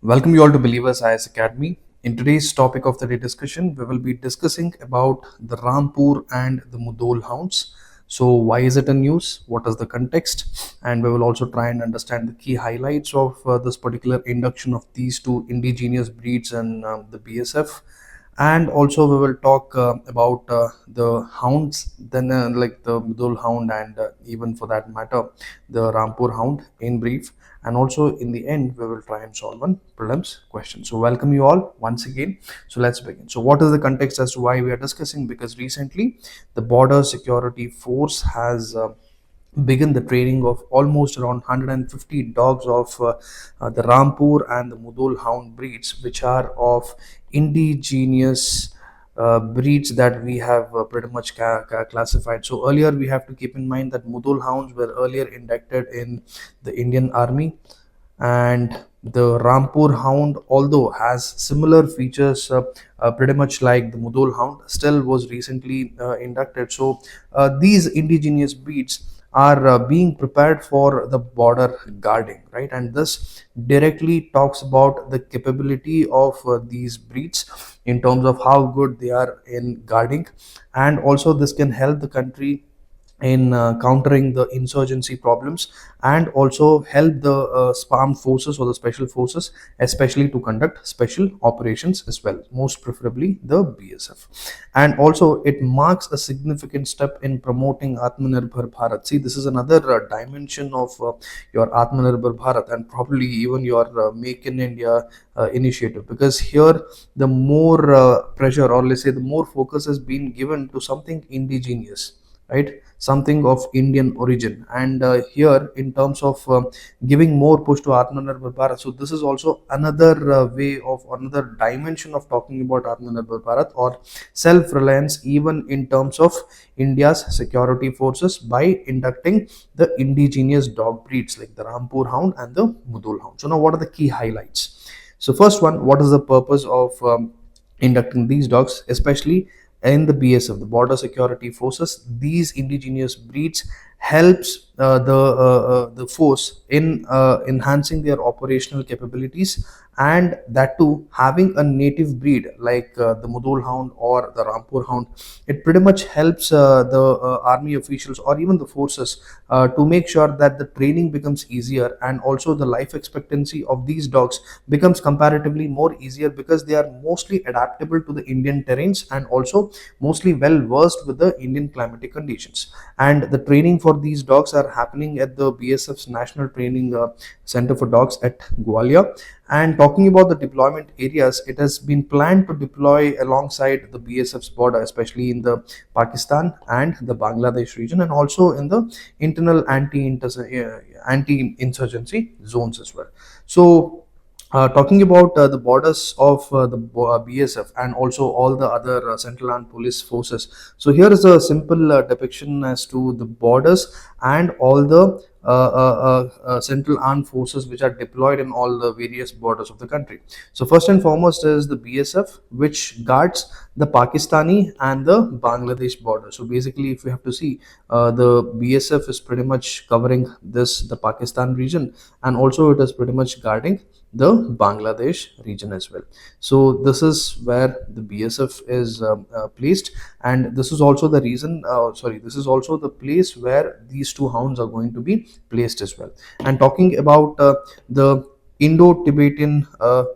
Welcome you all to Believers IS Academy. In today's topic of the day discussion, we will be discussing about the Rampur and the Mudhol Hounds. So, why is it a news? What is the context? And we will also try and understand the key highlights of this particular induction of these two indigenous breeds and the BSF. And also, we will talk about the hounds, then like the Mudhol Hound, and even for that matter, the Rampur Hound in brief. And also in the end we will try and solve one prelims question. So welcome you all once again. So let's begin. So what is the context as to why we are discussing? Because recently the border security force has begun the training of almost around 150 dogs of the Rampur and the Mudhol Hound breeds, which are of indigenous breeds that we have pretty much classified. So earlier we have to keep in mind that Mudhol Hounds were earlier inducted in the Indian Army, and the Rampur Hound, although has similar features pretty much like the Mudhol Hound, still was recently inducted. So these indigenous breeds are being prepared for the border guarding, right? And this directly talks about the capability of these breeds in terms of how good they are in guarding, and also this can help the country in countering the insurgency problems, and also help the armed forces or the special forces especially to conduct special operations as well, most preferably the BSF. And also it marks a significant step in promoting Atmanirbhar Bharat. See, this is another dimension of your Atmanirbhar Bharat, and probably even your Make in India initiative, because here the more pressure, or let's say the more focus has been given to something indigenous, right? Something of Indian origin. And here, in terms of giving more push to Atmanirbhar Bharat, so this is also another way of another dimension of talking about Atmanirbhar Bharat, or self-reliance, even in terms of India's security forces, by inducting the indigenous dog breeds like the Rampur Hound and the Mudhol Hound. So now, what are the key highlights? So first one, what is the purpose of inducting these dogs, especially in the BSF, the Border Security Forces? These indigenous breeds helps the force in enhancing their operational capabilities, and that too having a native breed like the Mudhol Hound or the Rampur Hound. It pretty much helps the army officials or even the forces to make sure that the training becomes easier, and also the life expectancy of these dogs becomes comparatively more easier, because they are mostly adaptable to the Indian terrains, and also mostly well versed with the Indian climatic conditions. And the training for these dogs are happening at the BSF's National Training Center for Dogs at Gwalior. And talking about the deployment areas, it has been planned to deploy alongside the BSF's border, especially in the Pakistan and the Bangladesh region, and also in the internal anti-insurgency zones as well. So talking about the borders of the BSF and also all the other central armed police forces. So here is a simple depiction as to the borders and all the central armed forces which are deployed in all the various borders of the country. So first and foremost is the BSF, which guards the Pakistani and the Bangladesh border. So basically, if you have to see, the BSF is pretty much covering the Pakistan region, and also it is pretty much guarding the Bangladesh region as well. So this is where the BSF is placed, and this is also the reason. This is also the place where these two hounds are going to be placed as well. And talking about the Indo-Tibetan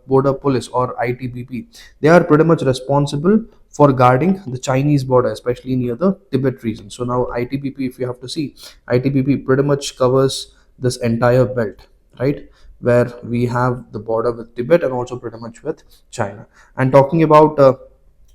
Border Police, or ITBP, they are pretty much responsible for guarding the Chinese border, especially near the Tibet region. So now ITBP, if you have to see, ITBP pretty much covers this entire belt, right, where we have the border with Tibet and also pretty much with China. And talking about the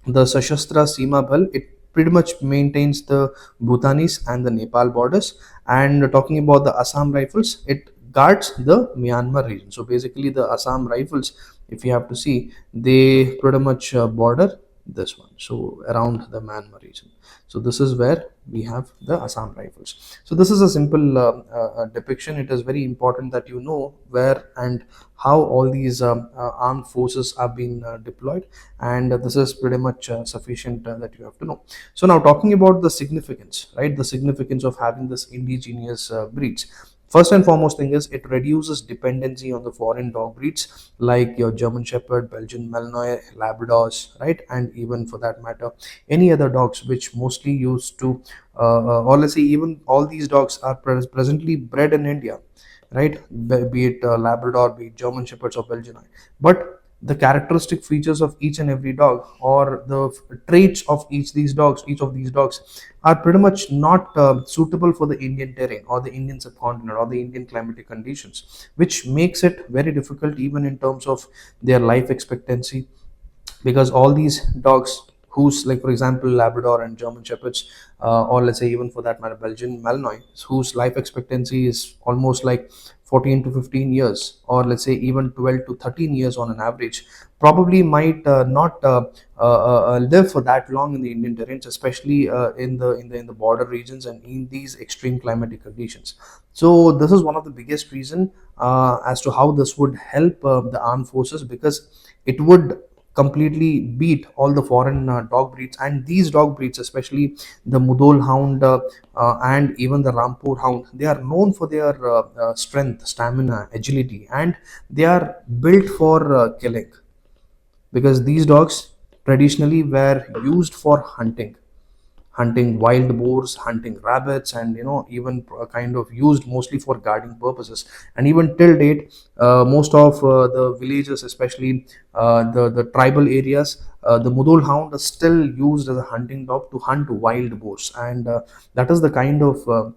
Sashastra Seema Bal, it pretty much maintains the Bhutanese and the Nepal borders. And talking about the Assam Rifles, it guards the Myanmar region. So basically, the Assam Rifles, if you have to see, they pretty much border this one, so around the Myanmar region. So this is where we have the Assam Rifles. So this is a simple depiction. It is very important that you know where and how all these armed forces are being deployed, and this is pretty much sufficient that you have to know. So now talking about the significance, right? The significance of having this indigenous breeds. First and foremost thing is it reduces dependency on the foreign dog breeds like your German Shepherd, Belgian Malinois, Labradors, right, and even for that matter any other dogs which mostly used to, or let's say even all these dogs are presently bred in India, right? Be it Labrador, be it German Shepherds or Belgian. But the characteristic features of each and every dog, or the traits of each of these dogs, are pretty much not suitable for the Indian terrain or the Indian subcontinent or the Indian climatic conditions, which makes it very difficult even in terms of their life expectancy, because all these dogs who's like for example Labrador and German Shepherds, or let's say even for that matter Belgian Malinois, whose life expectancy is almost like 14 to 15 years, or let's say even 12 to 13 years on an average, probably might not live for that long in the Indian terrains, especially in the border regions and in these extreme climatic conditions. So this is one of the biggest reason as to how this would help the armed forces, because it would completely beat all the foreign dog breeds. And these dog breeds, especially the Mudhol Hound and even the Rampur Hound, they are known for their strength, stamina, agility, and they are built for killing, because these dogs traditionally were used for hunting wild boars, hunting rabbits, and even kind of used mostly for guarding purposes. And even till date, most of the villages, especially the tribal areas, the Mudhol Hound is still used as a hunting dog to hunt wild boars, and that is the kind of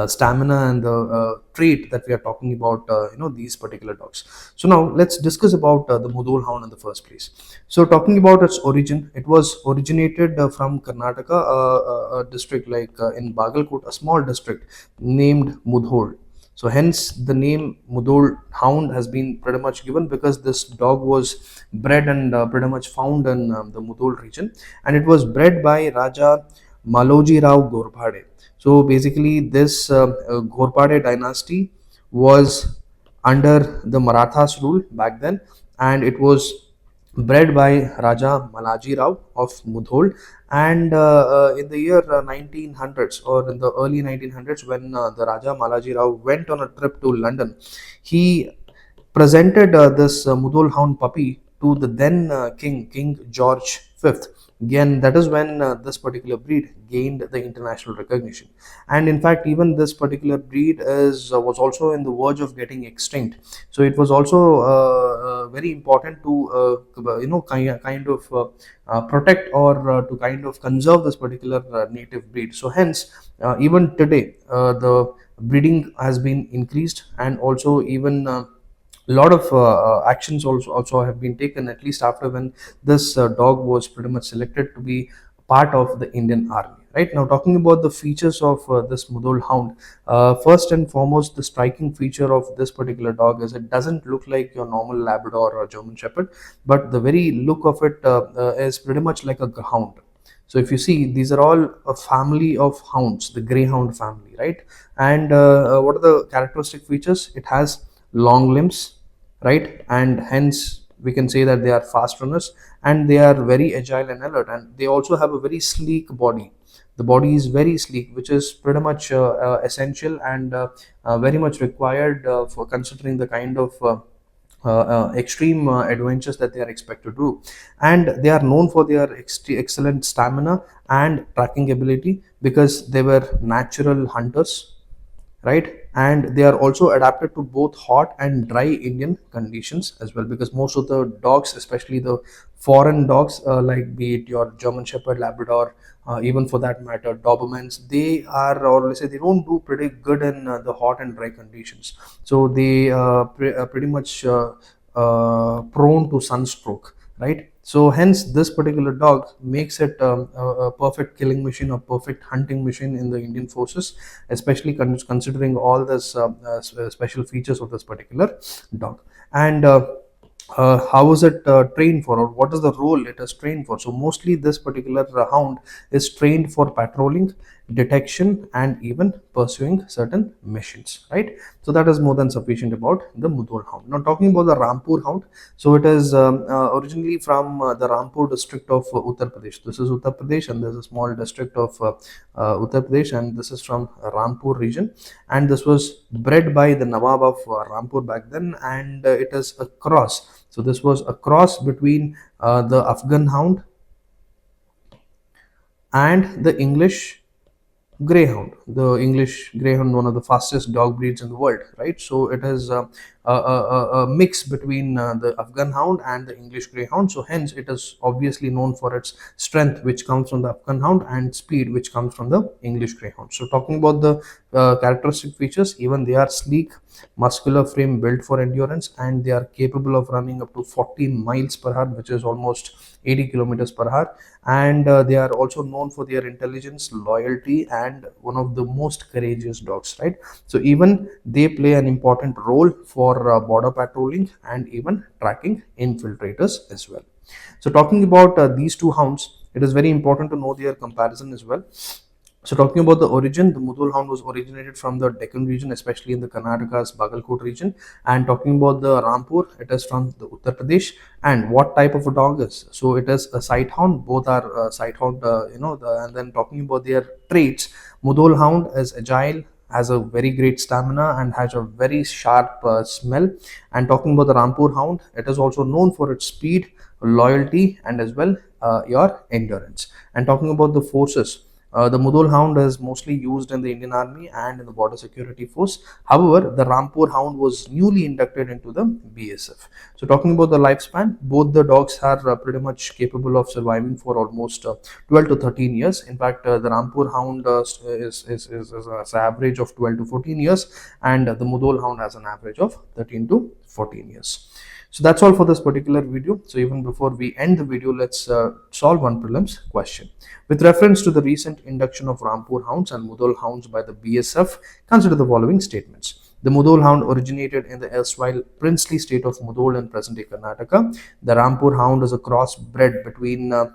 stamina and the trait that we are talking about, these particular dogs. So now let's discuss about the Mudhol Hound in the first place. So talking about its origin, it was originated from Karnataka, a district like in Bagalkot, a small district named Mudhol. So hence the name Mudhol Hound has been pretty much given, because this dog was bred and pretty much found in the Mudhol region, and it was bred by Raja Maloji Rao Ghorpade. So basically, this Ghorpade dynasty was under the Marathas rule back then, and it was bred by Raja Malaji Rao of Mudhol. And in the year 1900s, or in the early 1900s, when the Raja Malaji Rao went on a trip to London, he presented this Mudhol Hound puppy to the then King George V. Again, that is when this particular breed gained the international recognition. And in fact, even this particular breed is was also in the verge of getting extinct. So it was also very important to kind of protect, or to kind of conserve this particular native breed. So hence, even today, the breeding has been increased, and also even a lot of actions also have been taken, at least after when this dog was pretty much selected to be part of the Indian Army. Right now, talking about the features of this Mudhol Hound, first and foremost, the striking feature of this particular dog is it doesn't look like your normal Labrador or German Shepherd, but the very look of it is pretty much like a hound. So if you see, these are all a family of hounds, the Greyhound family, right? And what are the characteristic features? It has long limbs, right? And hence we can say that they are fast runners, and they are very agile and alert, and they also have a very sleek body. The body is very sleek, which is pretty much essential and very much required for considering the kind of extreme adventures that they are expected to do. And they are known for their excellent stamina and tracking ability, because they were natural hunters, right? And they are also adapted to both hot and dry Indian conditions as well, because most of the dogs, especially the foreign dogs, like be it your German Shepherd, Labrador, even for that matter Dobermans, they are, or let's say, they don't do pretty good in the hot and dry conditions. So they pretty much prone to sunstroke, right? So hence this particular dog makes it a perfect killing machine, a perfect hunting machine in the Indian forces, especially considering all this special features of this particular dog. And how is it trained for, or what is the role it is trained for? So mostly this particular hound is trained for patrolling, detection, and even pursuing certain missions, right? So that is more than sufficient about the Mudhol Hound. Now talking about the Rampur Hound, so it is originally from the Rampur district of Uttar Pradesh. This is Uttar Pradesh, and there's a small district of Uttar Pradesh, and this is from Rampur region. And this was bred by the Nawab of Rampur back then, and it is a cross. So this was a cross between the Afghan Hound and the English Greyhound. The English Greyhound, one of the fastest dog breeds in the world, right? So it is a mix between the Afghan Hound and the English Greyhound. So hence it is obviously known for its strength, which comes from the Afghan Hound, and speed, which comes from the English Greyhound. So talking about the characteristic features, even they are sleek, muscular frame built for endurance, and they are capable of running up to 40 miles per hour, which is almost 80 kilometers per hour. And they are also known for their intelligence, loyalty, and one of the most courageous dogs, right? So even they play an important role for border patrolling and even tracking infiltrators as well. So talking about these two hounds, it is very important to know their comparison as well. So talking about the origin, the Mudhol Hound was originated from the Deccan region, especially in the Karnataka's Bagalkot region. And talking about the Rampur, it is from the Uttar Pradesh. And what type of a dog is? So it is a sight hound. Both are sight hound. And then talking about their traits, Mudhol Hound is agile, has a very great stamina, and has a very sharp smell. And talking about the Rampur Hound, it is also known for its speed, loyalty, and as well your endurance. And talking about the forces, the Mudhol Hound is mostly used in the Indian Army and in the Border Security Force. However, the Rampur Hound was newly inducted into the BSF. So, talking about the lifespan, both the dogs are pretty much capable of surviving for almost 12 to 13 years. In fact, the Rampur Hound is an average of 12 to 14 years, and the Mudhol Hound has an average of 13 to 14 years. So that's all for this particular video. So even before we end the video, let's solve one prelims question. With reference to the recent induction of Rampur Hounds and Mudhol Hounds by the BSF, consider the following statements. The Mudhol Hound originated in the erstwhile princely state of Mudhol in present-day Karnataka. The Rampur Hound is a crossbred between the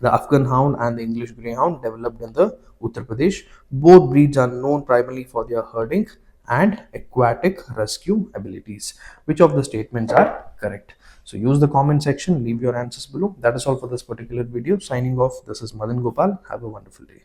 Afghan Hound and the English Greyhound developed in the Uttar Pradesh. Both breeds are known primarily for their herding and aquatic rescue abilities. Which of the statements are correct? So use the comment section, leave your answers below. That is all for this particular video. Signing off, this is Madan Gopal. Have a wonderful day.